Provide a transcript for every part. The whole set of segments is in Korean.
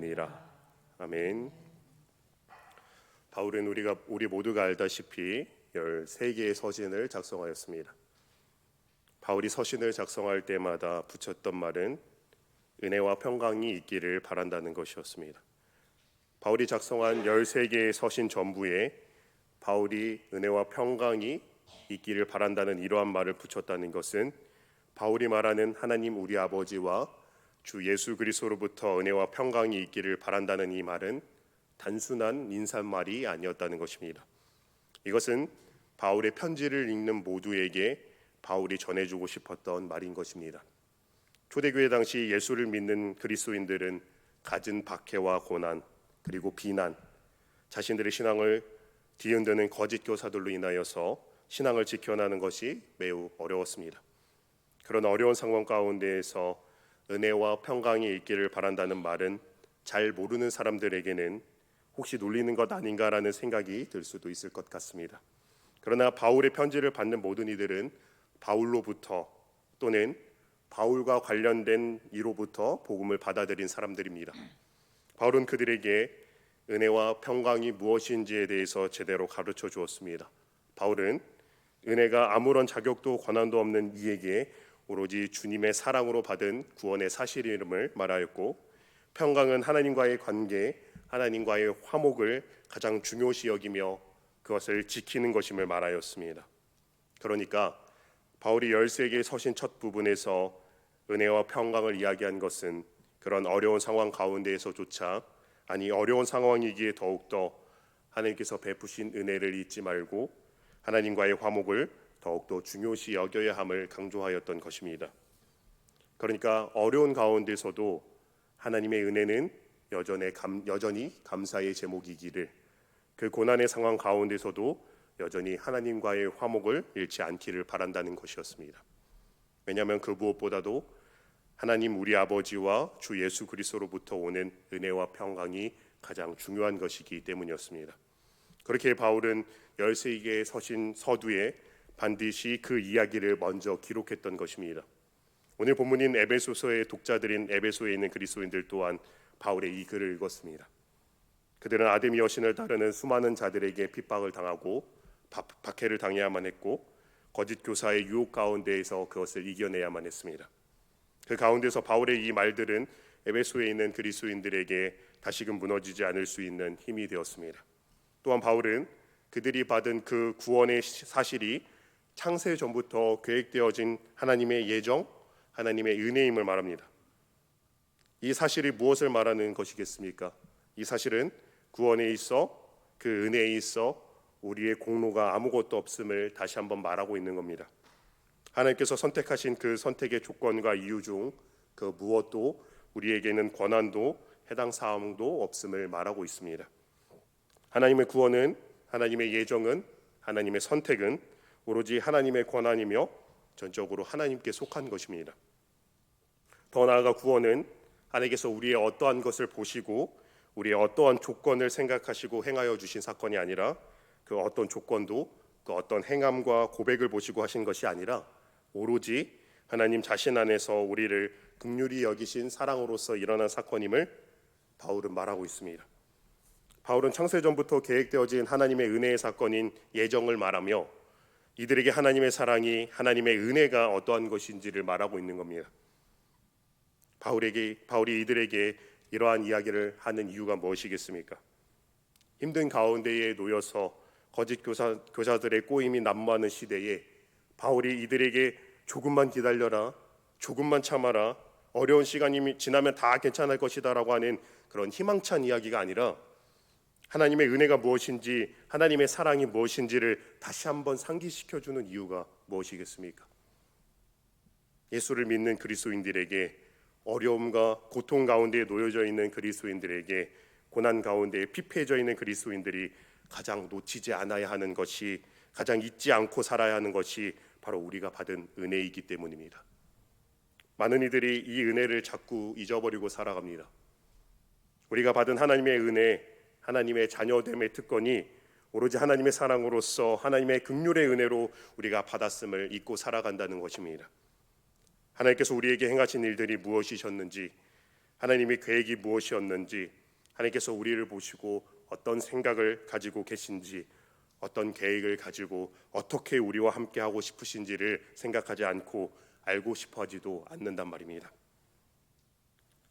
기도드립니다. 아멘. 바울은 우리 모두가 알다시피 13개의 서신을 작성하였습니다. 바울이 서신을 작성할 때마다 붙였던 말은 은혜와 평강이 있기를 바란다는 것이었습니다. 바울이 작성한 13개의 서신 전부에 바울이 은혜와 평강이 있기를 바란다는 이러한 말을 붙였다는 것은 바울이 말하는 하나님 우리 아버지와 주 예수 그리스도로부터 은혜와 평강이 있기를 바란다는 이 말은 단순한 인사말이 아니었다는 것입니다. 이것은 바울의 편지를 읽는 모두에게 바울이 전해주고 싶었던 말인 것입니다. 초대교회 당시 예수를 믿는 그리스도인들은 갖은 박해와 고난 그리고 비난, 자신들의 신앙을 뒤흔드는 거짓 교사들로 인하여서 신앙을 지켜나는 것이 매우 어려웠습니다. 그런 어려운 상황 가운데에서 은혜와 평강이 있기를 바란다는 말은 잘 모르는 사람들에게는 혹시 놀리는 것 아닌가라는 생각이 들 수도 있을 것 같습니다. 그러나 바울의 편지를 받는 모든 이들은 바울로부터 또는 바울과 관련된 이로부터 복음을 받아들인 사람들입니다. 바울은 그들에게 은혜와 평강이 무엇인지에 대해서 제대로 가르쳐 주었습니다. 바울은 은혜가 아무런 자격도 권한도 없는 이에게 오로지 주님의 사랑으로 받은 구원의 사실임을 말하였고, 평강은 하나님과의 관계, 하나님과의 화목을 가장 중요시 여기며 그것을 지키는 것임을 말하였습니다. 그러니까 바울이 13개의 서신 첫 부분에서 은혜와 평강을 이야기한 것은 그런 어려운 상황 가운데에서조차, 아니 어려운 상황이기에 더욱더 하나님께서 베푸신 은혜를 잊지 말고 하나님과의 화목을 더욱더 중요시 여겨야 함을 강조하였던 것입니다. 그러니까 어려운 가운데서도 하나님의 은혜는 여전히 감사의 제목이기를, 그 고난의 상황 가운데서도 여전히 하나님과의 화목을 잃지 않기를 바란다는 것이었습니다. 왜냐하면 그 무엇보다도 하나님 우리 아버지와 주 예수 그리스도로부터 오는 은혜와 평강이 가장 중요한 것이기 때문이었습니다. 그렇게 바울은 13개의 서신 서두에 반드시 그 이야기를 먼저 기록했던 것입니다. 오늘 본문인 에베소서의 독자들인 에베소에 있는 그리스도인들 또한 바울의 이 글을 읽었습니다. 그들은 아데미 여신을 따르는 수많은 자들에게 핍박을 당하고 박해를 당해야만 했고, 거짓 교사의 유혹 가운데에서 그것을 이겨내야만 했습니다. 그 가운데서 바울의 이 말들은 에베소에 있는 그리스도인들에게 다시금 무너지지 않을 수 있는 힘이 되었습니다. 또한 바울은 그들이 받은 그 구원의 사실이 창세 전부터 계획되어진 하나님의 예정, 하나님의 은혜임을 말합니다. 이 사실이 무엇을 말하는 것이겠습니까? 이 사실은 구원에 있어, 그 은혜에 있어 우리의 공로가 아무것도 없음을 다시 한번 말하고 있는 겁니다. 하나님께서 선택하신 그 선택의 조건과 이유 중 그 무엇도 우리에게는 권한도 해당 사항도 없음을 말하고 있습니다. 하나님의 구원은, 하나님의 예정은, 하나님의 선택은 오로지 하나님의 권한이며 전적으로 하나님께 속한 것입니다. 더 나아가 구원은 하나님께서 우리의 어떠한 것을 보시고 우리의 어떠한 조건을 생각하시고 행하여 주신 사건이 아니라, 그 어떤 조건도 그 어떤 행함과 고백을 보시고 하신 것이 아니라 오로지 하나님 자신 안에서 우리를 긍휼히 여기신 사랑으로서 일어난 사건임을 바울은 말하고 있습니다. 바울은 창세전부터 계획되어진 하나님의 은혜의 사건인 예정을 말하며 이들에게 하나님의 사랑이, 하나님의 은혜가 어떠한 것인지를 말하고 있는 겁니다. 바울이 이들에게 이러한 이야기를 하는 이유가 무엇이겠습니까? 힘든 가운데에 놓여서 거짓 교사들의 꼬임이 난무하는 시대에 바울이 이들에게 조금만 기다려라, 조금만 참아라, 어려운 시간이 지나면 다 괜찮을 것이다 라고 하는 그런 희망찬 이야기가 아니라 하나님의 은혜가 무엇인지, 하나님의 사랑이 무엇인지를 다시 한번 상기시켜주는 이유가 무엇이겠습니까? 예수를 믿는 그리스도인들에게, 어려움과 고통 가운데 놓여져 있는 그리스도인들에게, 고난 가운데 피폐해져 있는 그리스도인들이 가장 놓치지 않아야 하는 것이, 가장 잊지 않고 살아야 하는 것이 바로 우리가 받은 은혜이기 때문입니다. 많은 이들이 이 은혜를 자꾸 잊어버리고 살아갑니다. 우리가 받은 하나님의 은혜, 하나님의 자녀됨의 특권이 오로지 하나님의 사랑으로서 하나님의 긍휼의 은혜로 우리가 받았음을 잊고 살아간다는 것입니다. 하나님께서 우리에게 행하신 일들이 무엇이셨는지, 하나님의 계획이 무엇이었는지, 하나님께서 우리를 보시고 어떤 생각을 가지고 계신지, 어떤 계획을 가지고 어떻게 우리와 함께 하고 싶으신지를 생각하지 않고 알고 싶어 하지도 않는단 말입니다.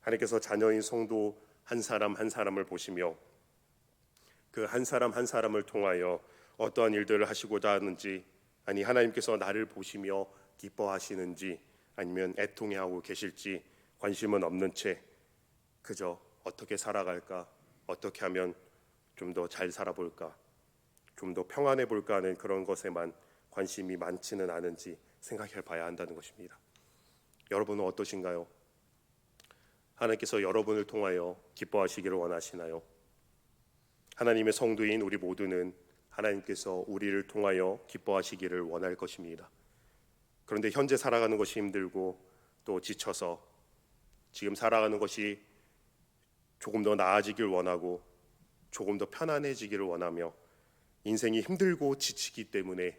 하나님께서 자녀인 성도 한 사람 한 사람을 보시며 그 한 사람 한 사람을 통하여 어떠한 일들을 하시고자 하는지, 아니 하나님께서 나를 보시며 기뻐하시는지 아니면 애통해하고 계실지 관심은 없는 채 그저 어떻게 살아갈까, 어떻게 하면 좀 더 잘 살아볼까, 좀 더 평안해 볼까 하는 그런 것에만 관심이 많지는 않은지 생각해 봐야 한다는 것입니다. 여러분은 어떠신가요? 하나님께서 여러분을 통하여 기뻐하시기를 원하시나요? 하나님의 성도인 우리 모두는 하나님께서 우리를 통하여 기뻐하시기를 원할 것입니다. 그런데 현재 살아가는 것이 힘들고 또 지쳐서 지금 살아가는 것이 조금 더 나아지길 원하고 조금 더 편안해지기를 원하며 인생이 힘들고 지치기 때문에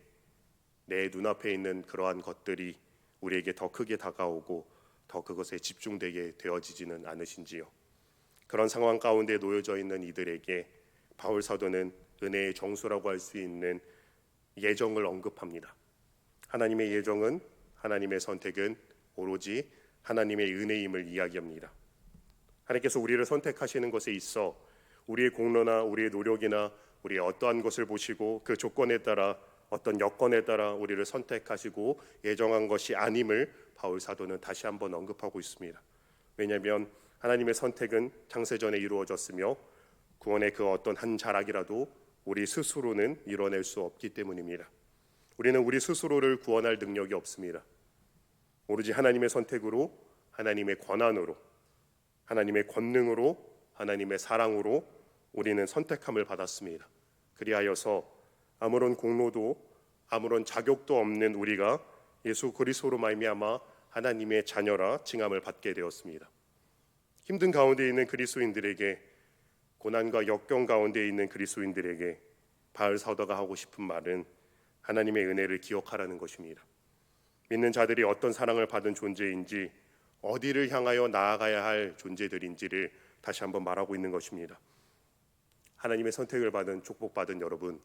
내 눈앞에 있는 그러한 것들이 우리에게 더 크게 다가오고 더 그것에 집중되게 되어지지는 않으신지요? 그런 상황 가운데 놓여져 있는 이들에게 바울 사도는 은혜의 정수라고 할 수 있는 예정을 언급합니다. 하나님의 예정은, 하나님의 선택은 오로지 하나님의 은혜임을 이야기합니다. 하나님께서 우리를 선택하시는 것에 있어 우리의 공로나 우리의 노력이나 우리의 어떠한 것을 보시고 그 조건에 따라 어떤 여건에 따라 우리를 선택하시고 예정한 것이 아님을 바울 사도는 다시 한번 언급하고 있습니다. 왜냐하면 하나님의 선택은 창세전에 이루어졌으며 구원의 그 어떤 한 자락이라도 우리 스스로는 이뤄낼 수 없기 때문입니다. 우리는 우리 스스로를 구원할 능력이 없습니다. 오로지 하나님의 선택으로, 하나님의 권한으로, 하나님의 권능으로, 하나님의 사랑으로 우리는 선택함을 받았습니다. 그리하여서 아무런 공로도 아무런 자격도 없는 우리가 예수 그리스도로 말미암아 하나님의 자녀라 칭함을 받게 되었습니다. 힘든 가운데 있는 그리스도인들에게, 고난과 역경 가운데 있는 그리스도인들에게 바울 사도가 하고 싶은 말은 하나님의 은혜를 기억하라는 것입니다. 믿는 자들이 어떤 사랑을 받은 존재인지, 어디를 향하여 나아가야 할 존재들인지를 다시 한번 말하고 있는 것입니다. 하나님의 선택을 받은, 축복받은 여러분,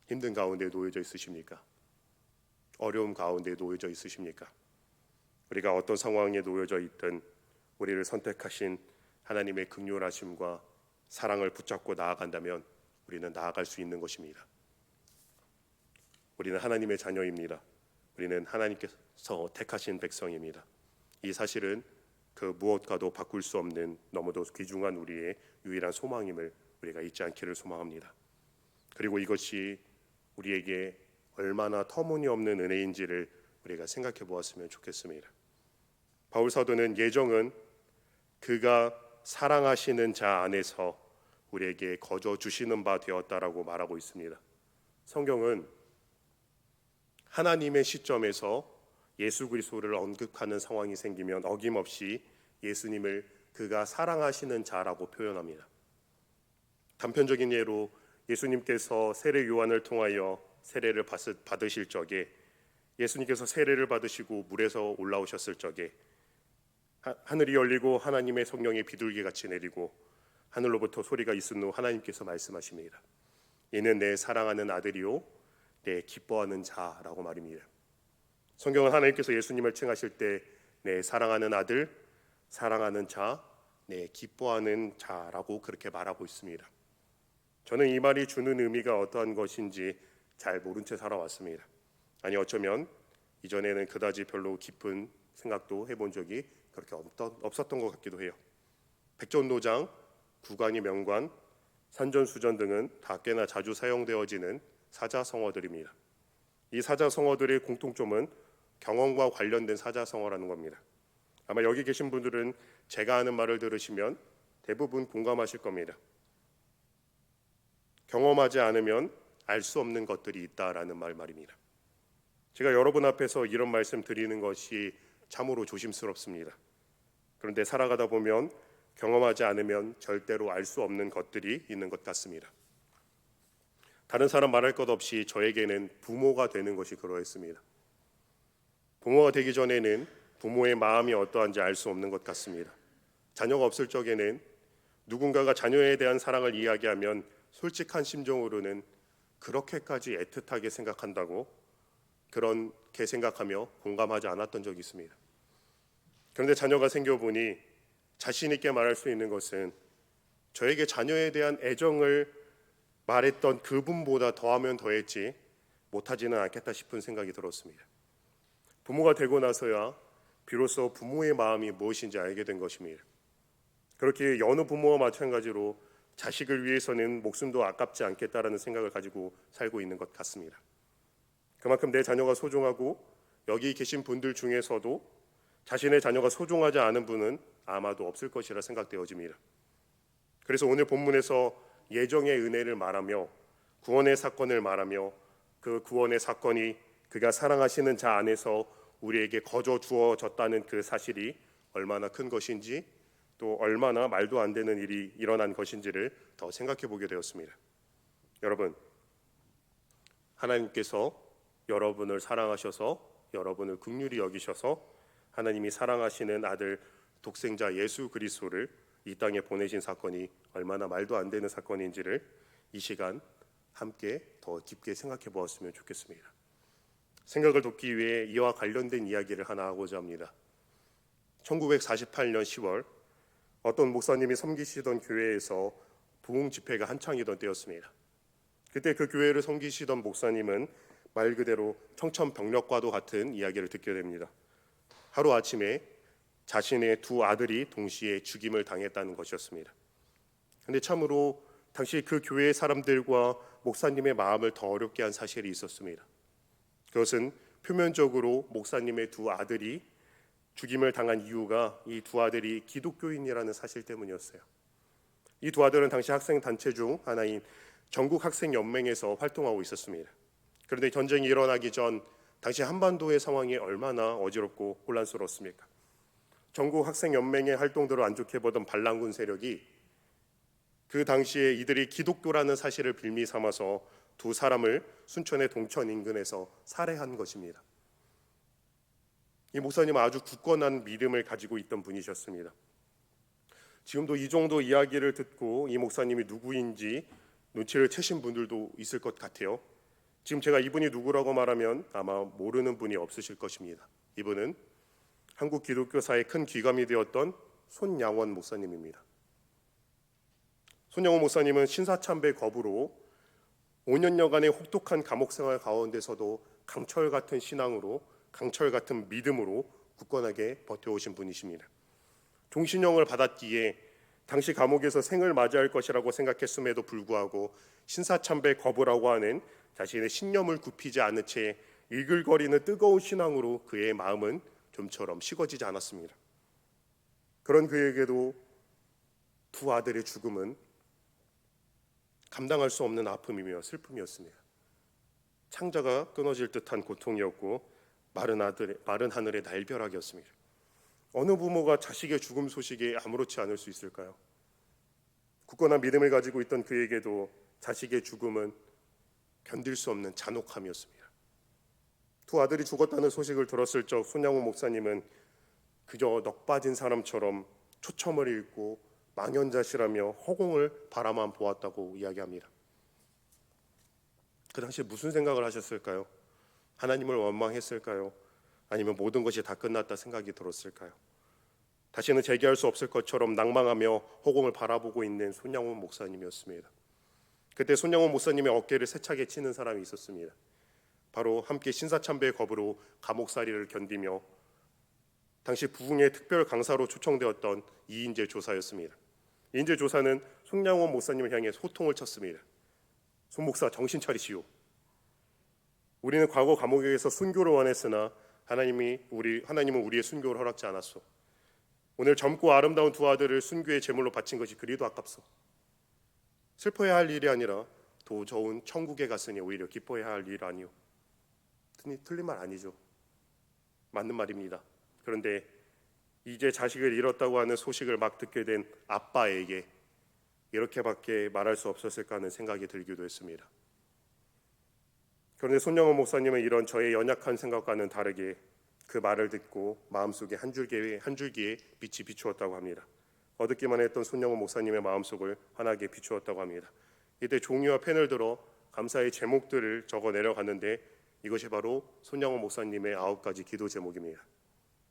힘든 가운데 놓여져 있으십니까? 어려움 가운데 놓여져 있으십니까? 우리가 어떤 상황에 놓여져 있든 우리를 선택하신 하나님의 긍휼하심과 사랑을 붙잡고 나아간다면 우리는 나아갈 수 있는 것입니다. 우리는 하나님의 자녀입니다. 우리는 하나님께서 택하신 백성입니다. 이 사실은 그 무엇과도 바꿀 수 없는 너무도 귀중한 우리의 유일한 소망임을 우리가 잊지 않기를 소망합니다. 그리고 이것이 우리에게 얼마나 터무니없는 은혜인지를 우리가 생각해 보았으면 좋겠습니다. 바울 사도는 예정은 그가 사랑하시는 자 안에서 우리에게 거저 주시는 바 되었다라고 말하고 있습니다. 성경은 하나님의 시점에서 예수 그리스도를 언급하는 상황이 생기면 어김없이 예수님을 그가 사랑하시는 자라고 표현합니다. 단편적인 예로 예수님께서 세례 요한을 통하여 세례를 받으실 적에, 예수님께서 세례를 받으시고 물에서 올라오셨을 적에 하늘이 열리고 하나님의 성령이 비둘기같이 내리고 하늘로부터 소리가 있은 후 하나님께서 말씀하십니다. 이는 내 사랑하는 아들이요 내 기뻐하는 자라고 말입니다. 성경은 하나님께서 예수님을 칭하실 때 내 사랑하는 아들, 사랑하는 자, 내 기뻐하는 자라고 그렇게 말하고 있습니다. 저는 이 말이 주는 의미가 어떠한 것인지 잘 모른 채 살아왔습니다. 아니 어쩌면 이전에는 그다지 별로 깊은 생각도 해본 적이 그렇게 없었던 것 같기도 해요. 백전노장, 구간이 명관, 산전수전 등은 다 꽤나 자주 사용되어지는 사자성어들입니다. 이 사자성어들의 공통점은 경험과 관련된 사자성어라는 겁니다. 아마 여기 계신 분들은 제가 하는 말을 들으시면 대부분 공감하실 겁니다. 경험하지 않으면 알 수 없는 것들이 있다라는 말입니다. 제가 여러분 앞에서 이런 말씀 드리는 것이 참으로 조심스럽습니다. 그런데 살아가다 보면 경험하지 않으면 절대로 알 수 없는 것들이 있는 것 같습니다. 다른 사람 말할 것 없이 저에게는 부모가 되는 것이 그러했습니다. 부모가 되기 전에는 부모의 마음이 어떠한지 알 수 없는 것 같습니다. 자녀가 없을 적에는 누군가가 자녀에 대한 사랑을 이야기하면 솔직한 심정으로는 그렇게까지 애틋하게 생각한다고 그렇게 생각하며 공감하지 않았던 적이 있습니다. 그런데 자녀가 생겨보니 자신 있게 말할 수 있는 것은 저에게 자녀에 대한 애정을 말했던 그분보다 더하면 더했지 못하지는 않겠다 싶은 생각이 들었습니다. 부모가 되고 나서야 비로소 부모의 마음이 무엇인지 알게 된 것입니다. 그렇게 여느 부모와 마찬가지로 자식을 위해서는 목숨도 아깝지 않겠다라는 생각을 가지고 살고 있는 것 같습니다. 그만큼 내 자녀가 소중하고 여기 계신 분들 중에서도 자신의 자녀가 소중하지 않은 분은 아마도 없을 것이라 생각되어집니다. 그래서 오늘 본문에서 예정의 은혜를 말하며 구원의 사건을 말하며 그 구원의 사건이 그가 사랑하시는 자 안에서 우리에게 거저 주어졌다는 그 사실이 얼마나 큰 것인지 또 얼마나 말도 안 되는 일이 일어난 것인지를 더 생각해 보게 되었습니다. 여러분, 하나님께서 여러분을 사랑하셔서 여러분을 긍휼히 여기셔서 하나님이 사랑하시는 아들 독생자 예수 그리스도를 이 땅에 보내신 사건이 얼마나 말도 안 되는 사건인지를 이 시간 함께 더 깊게 생각해 보았으면 좋겠습니다. 생각을 돕기 위해 이와 관련된 이야기를 하나 하고자 합니다. 1948년 10월 어떤 목사님이 섬기시던 교회에서 부흥 집회가 한창이던 때였습니다. 그때 그 교회를 섬기시던 목사님은 말 그대로 청천벽력과도 같은 이야기를 듣게 됩니다. 하루 아침에 자신의 두 아들이 동시에 죽임을 당했다는 것이었습니다. 그런데 참으로 당시 그 교회의 사람들과 목사님의 마음을 더 어렵게 한 사실이 있었습니다. 그것은 표면적으로 목사님의 두 아들이 죽임을 당한 이유가 이 두 아들이 기독교인이라는 사실 때문이었어요. 이 두 아들은 당시 학생 단체 중 하나인 전국학생연맹에서 활동하고 있었습니다. 그런데 전쟁이 일어나기 전 당시 한반도의 상황이 얼마나 어지럽고 혼란스러웠습니까? 전국학생연맹의 활동들을 안 좋게 보던 반란군 세력이 그 당시에 이들이 기독교라는 사실을 빌미 삼아서 두 사람을 순천의 동천 인근에서 살해한 것입니다. 이 목사님은 아주 굳건한 믿음을 가지고 있던 분이셨습니다. 지금도 이 정도 이야기를 듣고 이 목사님이 누구인지 눈치를 채신 분들도 있을 것 같아요. 지금 제가 이분이 누구라고 말하면 아마 모르는 분이 없으실 것입니다. 이분은 한국 기독교사의 큰 귀감이 되었던 손양원 목사님입니다. 손양원 목사님은 신사참배 거부로 5년여간의 혹독한 감옥 생활 가운데서도 강철 같은 신앙으로 강철 같은 믿음으로 굳건하게 버텨오신 분이십니다. 종신형을 받았기에 당시 감옥에서 생을 맞이할 것이라고 생각했음에도 불구하고 신사참배 거부라고 하는 자신의 신념을 굽히지 않은 채 일글거리는 뜨거운 신앙으로 그의 마음은 좀처럼 식어지지 않았습니다. 그런 그에게도 두 아들의 죽음은 감당할 수 없는 아픔이며 슬픔이었습니다. 창자가 끊어질 듯한 고통이었고 마른 하늘의 날벼락이었습니다. 어느 부모가 자식의 죽음 소식에 아무렇지 않을 수 있을까요? 굳건한 믿음을 가지고 있던 그에게도 자식의 죽음은 견딜 수 없는 잔혹함이었습니다. 두 아들이 죽었다는 소식을 들었을 적 손양호 목사님은 그저 넋 빠진 사람처럼 초점을 잃고 망연자실하며 허공을 바라만 보았다고 이야기합니다. 그 당시에 무슨 생각을 하셨을까요? 하나님을 원망했을까요? 아니면 모든 것이 다 끝났다 생각이 들었을까요? 다시는 재기할 수 없을 것처럼 낭망하며 허공을 바라보고 있는 손양원 목사님이었습니다. 그때 손양원 목사님의 어깨를 세차게 치는 사람이 있었습니다. 바로 함께 신사참배 거부로 감옥살이를 견디며 당시 부흥의 특별 강사로 초청되었던 이인재 조사였습니다. 이인재 조사는 손양원 목사님을 향해 호통을 쳤습니다. 손 목사 정신 차리시오. 우리는 과거 감옥에서 순교를 원했으나 하나님은 우리의 순교를 허락지 않았소. 오늘 젊고 아름다운 두 아들을 순교의 제물로 바친 것이 그리도 아깝소. 슬퍼해야 할 일이 아니라 더 좋은 천국에 갔으니 오히려 기뻐해야 할 일 아니오. 틀린 말 아니죠. 맞는 말입니다. 그런데 이제 자식을 잃었다고 하는 소식을 막 듣게 된 아빠에게 이렇게밖에 말할 수 없었을까 하는 생각이 들기도 했습니다. 그런데 손영원 목사님은 이런 저의 연약한 생각과는 다르게 그 말을 듣고 마음속에 한 줄기의 빛이 비추었다고 합니다. 어둡기만 했던 손영호 목사님의 마음속을 환하게 비추었다고 합니다. 이때 종이와 펜을 들어 감사의 제목들을 적어 내려갔는데 이것이 바로 손영호 목사님의 9가지 기도 제목입니다.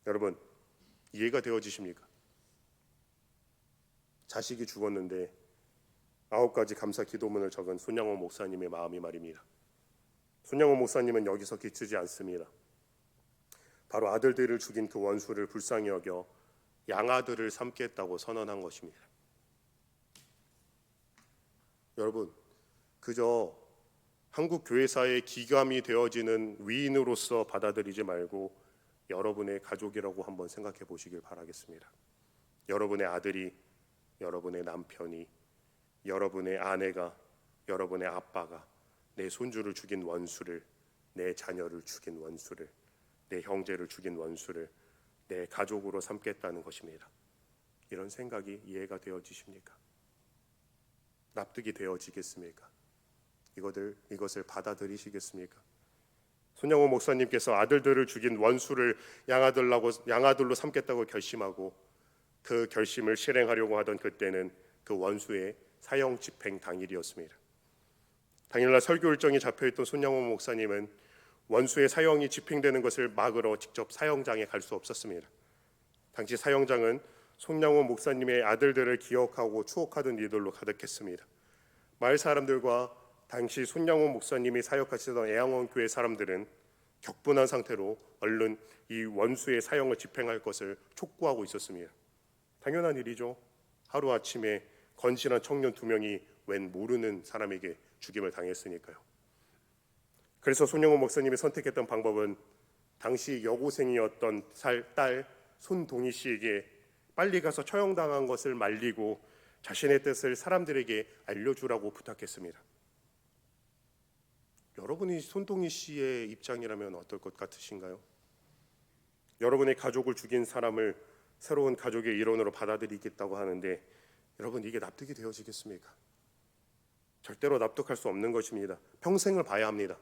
여러분, 이해가 되어지십니까? 자식이 죽었는데 9가지 감사 기도문을 적은 손영호 목사님의 마음이 말입니다. 손영호 목사님은 여기서 그치지 않습니다. 바로 아들들을 죽인 그 원수를 불쌍히 여겨 양아들을 삼겠다고 선언한 것입니다. 여러분, 그저 한국 교회사의 기감이 되어지는 위인으로서 받아들이지 말고 여러분의 가족이라고 한번 생각해 보시길 바라겠습니다. 여러분의 아들이, 여러분의 남편이, 여러분의 아내가, 여러분의 아빠가 내 손주를 죽인 원수를, 내 자녀를 죽인 원수를, 내 형제를 죽인 원수를 내 가족으로 삼겠다는 것입니다. 이런 생각이 이해가 되어지십니까? 납득이 되어지겠습니까? 이것을 받아들이시겠습니까? 손영호 목사님께서 아들들을 죽인 원수를 양아들로 삼겠다고 결심하고 그 결심을 실행하려고 하던 그때는 그 원수의 사형 집행 당일이었습니다. 당일날 설교 일정이 잡혀있던 손영호 목사님은 원수의 사형이 집행되는 것을 막으러 직접 사형장에 갈 수 없었습니다. 당시 사형장은 손영호 목사님의 아들들을 기억하고 추억하던 이들로 가득했습니다. 마을 사람들과 당시 손영호 목사님이 사역하시던 애양원 교회 사람들은 격분한 상태로 얼른 이 원수의 사형을 집행할 것을 촉구하고 있었습니다. 당연한 일이죠. 하루아침에 건실한 청년 2명이 웬 모르는 사람에게 죽임을 당했으니까요. 그래서 손영호 목사님이 선택했던 방법은 당시 여고생이었던 딸 손동희 씨에게 빨리 가서 처형당한 것을 말리고 자신의 뜻을 사람들에게 알려주라고 부탁했습니다. 여러분이 손동희 씨의 입장이라면 어떨 것 같으신가요? 여러분의 가족을 죽인 사람을 새로운 가족의 일원으로 받아들이겠다고 하는데 여러분, 이게 납득이 되어지겠습니까? 절대로 납득할 수 없는 것입니다. 평생을 봐야 합니다.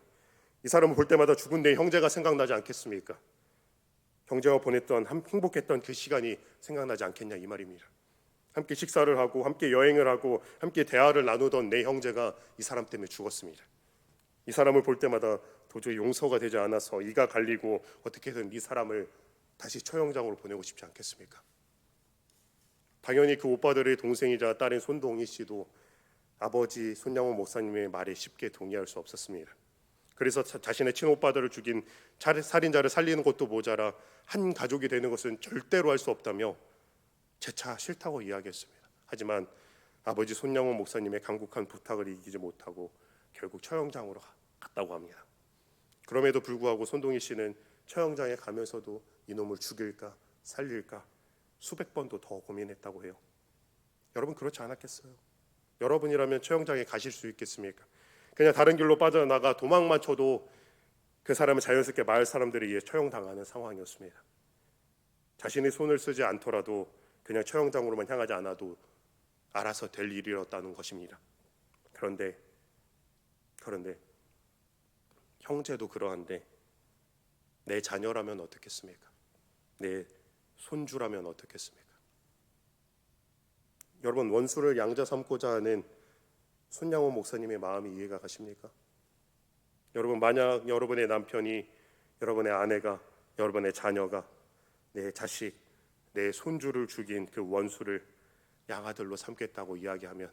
이 사람을 볼 때마다 죽은 내 형제가 생각나지 않겠습니까? 형제와 보냈던 행복했던 그 시간이 생각나지 않겠냐 이 말입니다. 함께 식사를 하고 함께 여행을 하고 함께 대화를 나누던 내 형제가 이 사람 때문에 죽었습니다. 이 사람을 볼 때마다 도저히 용서가 되지 않아서 이가 갈리고 어떻게든 이 사람을 다시 처형장으로 보내고 싶지 않겠습니까? 당연히 그 오빠들의 동생이자 딸인 손동희 씨도 아버지 손영호 목사님의 말에 쉽게 동의할 수 없었습니다. 그래서 자신의 친오빠들을 죽인 살인자를 살리는 것도 모자라 한 가족이 되는 것은 절대로 할 수 없다며 재차 싫다고 이야기했습니다. 하지만 아버지 손영호 목사님의 간곡한 부탁을 이기지 못하고 결국 처형장으로 갔다고 합니다. 그럼에도 불구하고 손동희 씨는 처형장에 가면서도 이놈을 죽일까 살릴까 수백 번도 더 고민했다고 해요. 여러분, 그렇지 않았겠어요? 여러분이라면 처형장에 가실 수 있겠습니까? 그냥 다른 길로 빠져나가 도망만 쳐도 그 사람은 자연스럽게 마을 사람들에 의해 처형당하는 상황이었습니다. 자신이 손을 쓰지 않더라도 그냥 처형장으로만 향하지 않아도 알아서 될 일이었다는 것입니다. 그런데 형제도 그러한데 내 자녀라면 어떻겠습니까? 내 손주라면 어떻겠습니까? 여러분, 원수를 양자 삼고자 하는 손양호 목사님의 마음이 이해가 가십니까? 여러분, 만약 여러분의 남편이, 여러분의 아내가, 여러분의 자녀가 내 자식, 내 손주를 죽인 그 원수를 양아들로 삼겠다고 이야기하면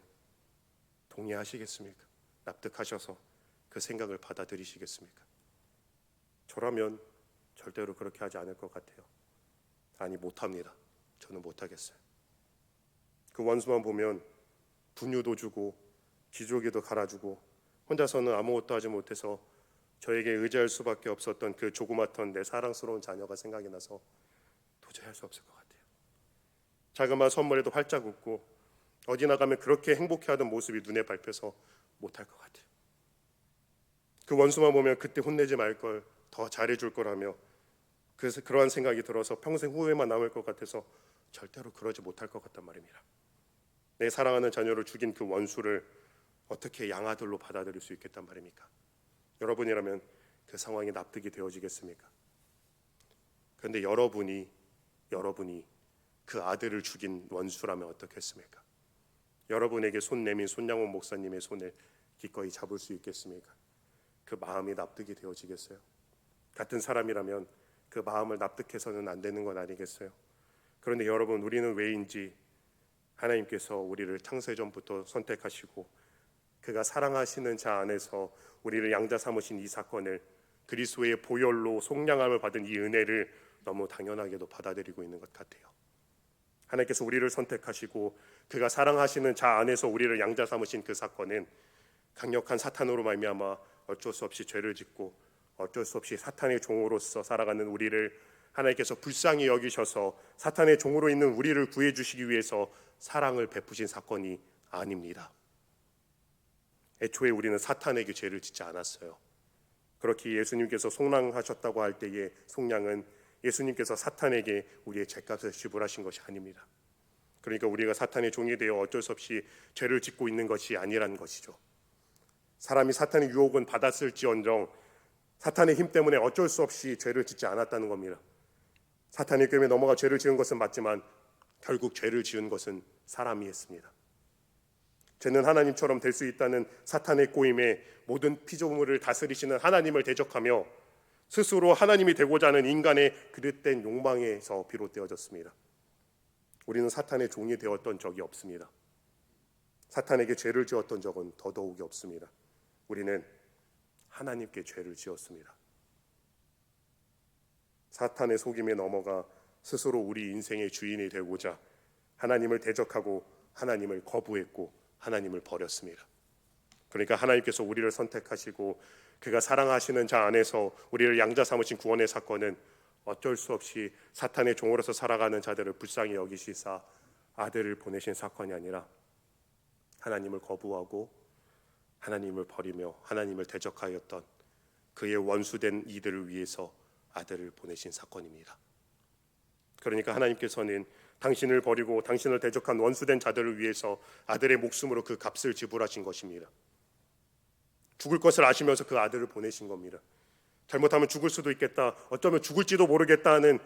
동의하시겠습니까? 납득하셔서 그 생각을 받아들이시겠습니까? 저라면 절대로 그렇게 하지 않을 것 같아요. 아니, 못합니다. 저는 못하겠어요. 그 원수만 보면 분유도 주고 기저귀도 갈아주고 혼자서는 아무것도 하지 못해서 저에게 의지할 수밖에 없었던 그 조그맣던 내 사랑스러운 자녀가 생각이 나서 도저히 할 수 없을 것 같아요. 자그마한 선물에도 활짝 웃고 어디 나가면 그렇게 행복해하던 모습이 눈에 밟혀서 못할 것 같아요. 그 원수만 보면 그때 혼내지 말 걸, 더 잘해줄 거라며 그러한 생각이 들어서 평생 후회만 남을 것 같아서 절대로 그러지 못할 것 같단 말입니다. 내 사랑하는 자녀를 죽인 그 원수를 어떻게 양아들로 받아들일 수 있겠단 말입니까? 여러분이라면 그 상황이 납득이 되어지겠습니까? 그런데 여러분이 그 아들을 죽인 원수라면 어떻겠습니까? 여러분에게 손 내민 손양원 목사님의 손을 기꺼이 잡을 수 있겠습니까? 그 마음이 납득이 되어지겠어요? 같은 사람이라면 그 마음을 납득해서는 안 되는 건 아니겠어요? 그런데 여러분, 우리는 왜인지 하나님께서 우리를 창세전부터 선택하시고 그가 사랑하시는 자 안에서 우리를 양자 삼으신 이 사건을, 그리스도의 보혈로 속량함을 받은 이 은혜를 너무 당연하게도 받아들이고 있는 것 같아요. 하나님께서 우리를 선택하시고 그가 사랑하시는 자 안에서 우리를 양자 삼으신 그 사건은 강력한 사탄으로 말미암아 어쩔 수 없이 죄를 짓고 어쩔 수 없이 사탄의 종으로서 살아가는 우리를 하나님께서 불쌍히 여기셔서 사탄의 종으로 있는 우리를 구해주시기 위해서 사랑을 베푸신 사건이 아닙니다. 애초에 우리는 사탄에게 죄를 짓지 않았어요. 그렇게 예수님께서 속량하셨다고 할 때의 속량은 예수님께서 사탄에게 우리의 죄값을 지불하신 것이 아닙니다. 그러니까 우리가 사탄의 종이 되어 어쩔 수 없이 죄를 짓고 있는 것이 아니란 것이죠. 사람이 사탄의 유혹은 받았을지언정 사탄의 힘 때문에 어쩔 수 없이 죄를 짓지 않았다는 겁니다. 사탄의 꾀에 넘어가 죄를 지은 것은 맞지만 결국 죄를 지은 것은 사람이 했습니다. 죄는 하나님처럼 될 수 있다는 사탄의 꼬임에 모든 피조물을 다스리시는 하나님을 대적하며 스스로 하나님이 되고자 하는 인간의 그릇된 욕망에서 비롯되어졌습니다. 우리는 사탄의 종이 되었던 적이 없습니다. 사탄에게 죄를 지었던 적은 더더욱이 없습니다. 우리는 하나님께 죄를 지었습니다. 사탄의 속임에 넘어가 스스로 우리 인생의 주인이 되고자 하나님을 대적하고 하나님을 거부했고 하나님을 버렸습니다. 그러니까 하나님께서 우리를 선택하시고 그가 사랑하시는 자 안에서 우리를 양자 삼으신 구원의 사건은 어쩔 수 없이 사탄의 종으로서 살아가는 자들을 불쌍히 여기시사 아들을 보내신 사건이 아니라 하나님을 거부하고 하나님을 버리며 하나님을 대적하였던 그의 원수된 이들을 위해서 아들을 보내신 사건입니다. 그러니까 하나님께서는 당신을 버리고 당신을 대적한 원수된 자들을 위해서 아들의 목숨으로 그 값을 지불하신 것입니다. 죽을 것을 아시면서 그 아들을 보내신 겁니다. 잘못하면 죽을 수도 있겠다, 어쩌면 죽을지도 모르겠다 하는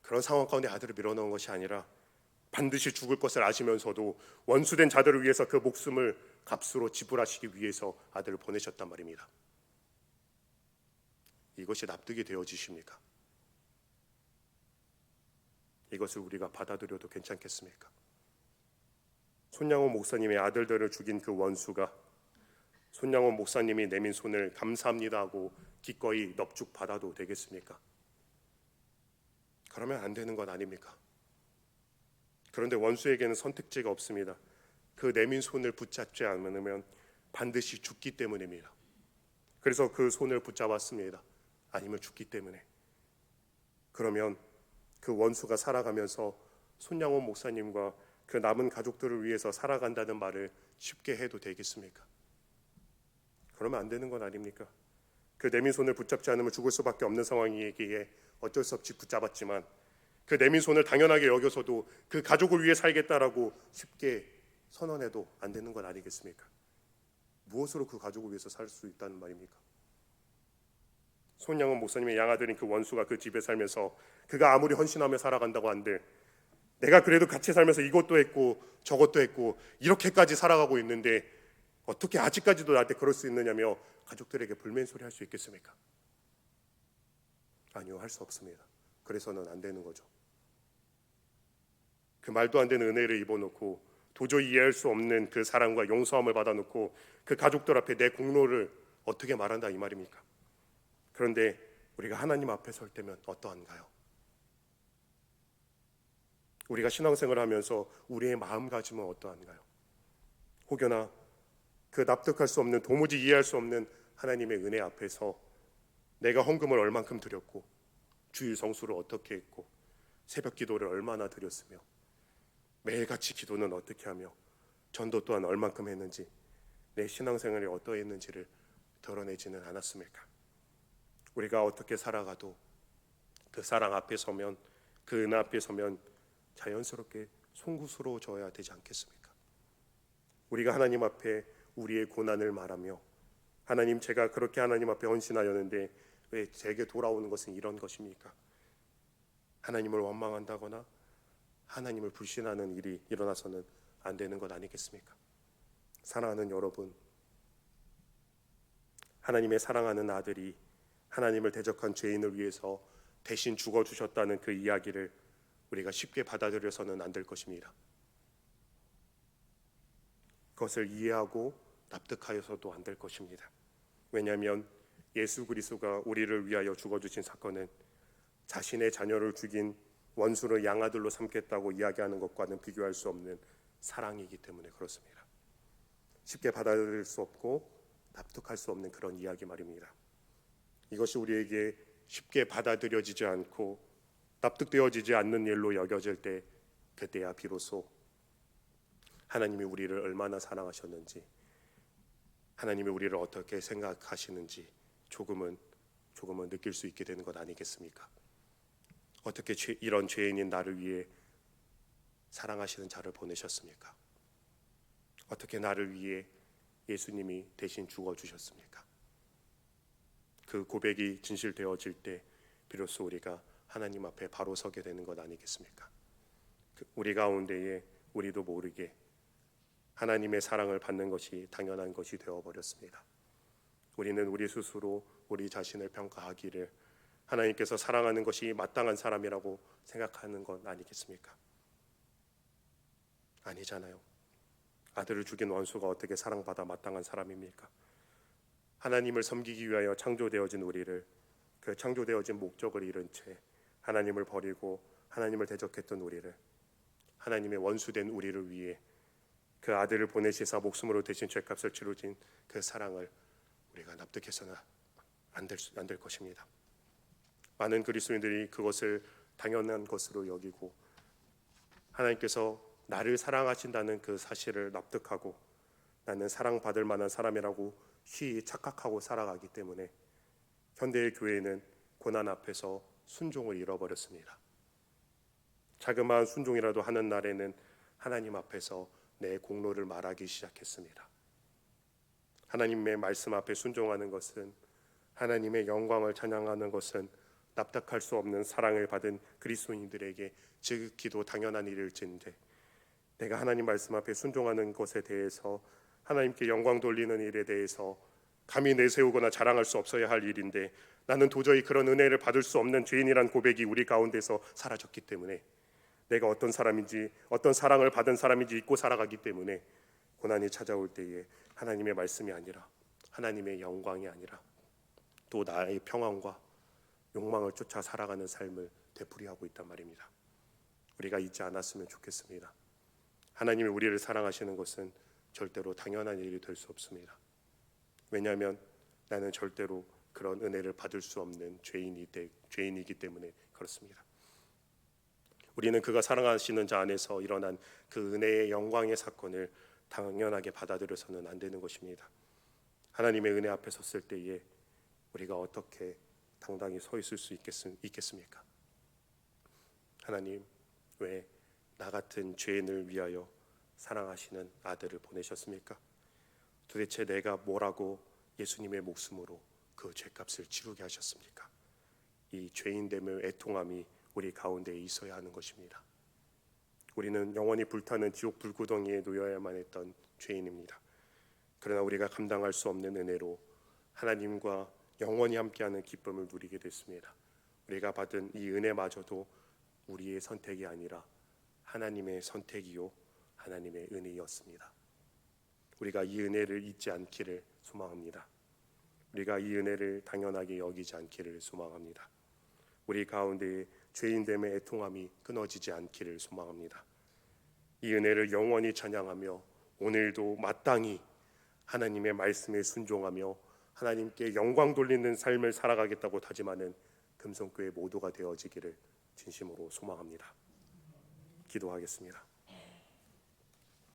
그런 상황 가운데 아들을 밀어넣은 것이 아니라 반드시 죽을 것을 아시면서도 원수된 자들을 위해서 그 목숨을 값으로 지불하시기 위해서 아들을 보내셨단 말입니다. 이것이 납득이 되어지십니까? 이것을 우리가 받아들여도 괜찮겠습니까? 손양원 목사님의 아들들을 죽인 그 원수가 손양원 목사님이 내민 손을 감사합니다 하고 기꺼이 넙죽 받아도 되겠습니까? 그러면 안 되는 것 아닙니까? 그런데 원수에게는 선택지가 없습니다. 그 내민 손을 붙잡지 않으면 반드시 죽기 때문입니다. 그래서 그 손을 붙잡았습니다. 아니면 죽기 때문에. 그러면 그 원수가 살아가면서 손양원 목사님과 그 남은 가족들을 위해서 살아간다는 말을 쉽게 해도 되겠습니까? 그러면 안 되는 건 아닙니까? 그 내민 손을 붙잡지 않으면 죽을 수밖에 없는 상황이기에 어쩔 수 없이 붙잡았지만 그 내민 손을 당연하게 여겨서도 그 가족을 위해 살겠다라고 쉽게 선언해도 안 되는 건 아니겠습니까? 무엇으로 그 가족을 위해서 살 수 있다는 말입니까? 손양원 목사님의 양아들인 그 원수가 그 집에 살면서 그가 아무리 헌신하며 살아간다고 한들 내가 그래도 같이 살면서 이것도 했고 저것도 했고 이렇게까지 살아가고 있는데 어떻게 아직까지도 나한테 그럴 수 있느냐며 가족들에게 불만소리 할 수 있겠습니까? 아니요, 할 수 없습니다. 그래서는 안 되는 거죠. 그 말도 안 되는 은혜를 입어놓고 도저히 이해할 수 없는 그 사랑과 용서함을 받아놓고 그 가족들 앞에 내 공로를 어떻게 말한다 이 말입니까? 그런데 우리가 하나님 앞에 설 때면 어떠한가요? 우리가 신앙생활을 하면서 우리의 마음가짐은 어떠한가요? 혹여나 그 납득할 수 없는, 도무지 이해할 수 없는 하나님의 은혜 앞에서 내가 헌금을 얼만큼 드렸고 주일 성수를 어떻게 했고 새벽 기도를 얼마나 드렸으며 매일같이 기도는 어떻게 하며 전도 또한 얼만큼 했는지 내 신앙생활이 어떠했는지를 드러내지는 않았습니까? 우리가 어떻게 살아가도 그 사랑 앞에 서면, 그 은혜 앞에 서면 자연스럽게 송구스러워져야 되지 않겠습니까? 우리가 하나님 앞에 우리의 고난을 말하며 하나님, 제가 그렇게 하나님 앞에 헌신하였는데 왜 제게 돌아오는 것은 이런 것입니까? 하나님을 원망한다거나 하나님을 불신하는 일이 일어나서는 안 되는 것 아니겠습니까? 사랑하는 여러분, 하나님의 사랑하는 아들이 하나님을 대적한 죄인을 위해서 대신 죽어주셨다는 그 이야기를 우리가 쉽게 받아들여서는 안 될 것입니다. 그것을 이해하고 납득하여서도 안 될 것입니다. 왜냐하면 예수 그리스도가 우리를 위하여 죽어주신 사건은 자신의 자녀를 죽인 원수를 양아들로 삼겠다고 이야기하는 것과는 비교할 수 없는 사랑이기 때문에 그렇습니다. 쉽게 받아들일 수 없고 납득할 수 없는 그런 이야기 말입니다. 이것이 우리에게 쉽게 받아들여지지 않고 납득되어지지 않는 일로 여겨질 때, 그때야 비로소 하나님이 우리를 얼마나 사랑하셨는지, 하나님이 우리를 어떻게 생각하시는지 조금은 느낄 수 있게 되는 것 아니겠습니까? 어떻게 이런 죄인인 나를 위해 사랑하시는 자를 보내셨습니까? 어떻게 나를 위해 예수님이 대신 죽어주셨습니까? 그 고백이 진실되어질 때 비로소 우리가 하나님 앞에 바로 서게 되는 것 아니겠습니까? 우리 가운데에 우리도 모르게 하나님의 사랑을 받는 것이 당연한 것이 되어버렸습니다. 우리는 우리 스스로 우리 자신을 평가하기를 하나님께서 사랑하는 것이 마땅한 사람이라고 생각하는 것 아니겠습니까? 아니잖아요. 아들을 죽인 원수가 어떻게 사랑받아 마땅한 사람입니까? 하나님을 섬기기 위하여 창조되어진 우리를, 그 창조되어진 목적을 잃은 채 하나님을 버리고 하나님을 대적했던 우리를, 하나님의 원수된 우리를 위해 그 아들을 보내시사 목숨으로 대신 죄값을 치르신 그 사랑을 우리가 납득해서는 안 될 것입니다. 많은 그리스도인들이 그것을 당연한 것으로 여기고 하나님께서 나를 사랑하신다는 그 사실을 납득하고 나는 사랑받을 만한 사람이라고 쉬이 착각하고 살아가기 때문에 현대의 교회는 고난 앞에서 순종을 잃어버렸습니다. 자그마한 순종이라도 하는 날에는 하나님 앞에서 내 공로를 말하기 시작했습니다. 하나님의 말씀 앞에 순종하는 것은, 하나님의 영광을 찬양하는 것은 납득할 수 없는 사랑을 받은 그리스도인들에게 지극히도 당연한 일일진데, 내가 하나님 말씀 앞에 순종하는 것에 대해서, 하나님께 영광 돌리는 일에 대해서 감히 내세우거나 자랑할 수 없어야 할 일인데, 나는 도저히 그런 은혜를 받을 수 없는 죄인이란 고백이 우리 가운데서 사라졌기 때문에, 내가 어떤 사람인지, 어떤 사랑을 받은 사람인지 잊고 살아가기 때문에 고난이 찾아올 때에 하나님의 말씀이 아니라, 하나님의 영광이 아니라 또 나의 평안과 욕망을 쫓아 살아가는 삶을 되풀이하고 있단 말입니다. 우리가 잊지 않았으면 좋겠습니다. 하나님이 우리를 사랑하시는 것은 절대로 당연한 일이 될 수 없습니다. 왜냐하면 나는 절대로 그런 은혜를 받을 수 없는 죄인이기 때문에 그렇습니다. 우리는 그가 사랑하시는 자 안에서 일어난 그 은혜의 영광의 사건을 당연하게 받아들여서는 안 되는 것입니다. 하나님의 은혜 앞에 섰을 때에 우리가 어떻게 당당히 서 있을 수 있겠습니까? 하나님, 왜 나 같은 죄인을 위하여 사랑하시는 아들을 보내셨습니까? 도대체 내가 뭐라고 예수님의 목숨으로 그 죄값을 치르게 하셨습니까? 이 죄인됨의 애통함이 우리 가운데에 있어야 하는 것입니다. 우리는 영원히 불타는 지옥 불구덩이에 놓여야만 했던 죄인입니다. 그러나 우리가 감당할 수 없는 은혜로 하나님과 영원히 함께하는 기쁨을 누리게 됐습니다. 우리가 받은 이 은혜마저도 우리의 선택이 아니라 하나님의 선택이요 하나님의 은혜였습니다. 우리가 이 은혜를 잊지 않기를 소망합니다. 우리가 이 은혜를 당연하게 여기지 않기를 소망합니다. 우리 가운데 죄인됨의 애통함이 끊어지지 않기를 소망합니다. 이 은혜를 영원히 찬양하며 오늘도 마땅히 하나님의 말씀에 순종하며 하나님께 영광 돌리는 삶을 살아가겠다고 다짐하는 금성교회 모두가 되어지기를 진심으로 소망합니다. 기도하겠습니다.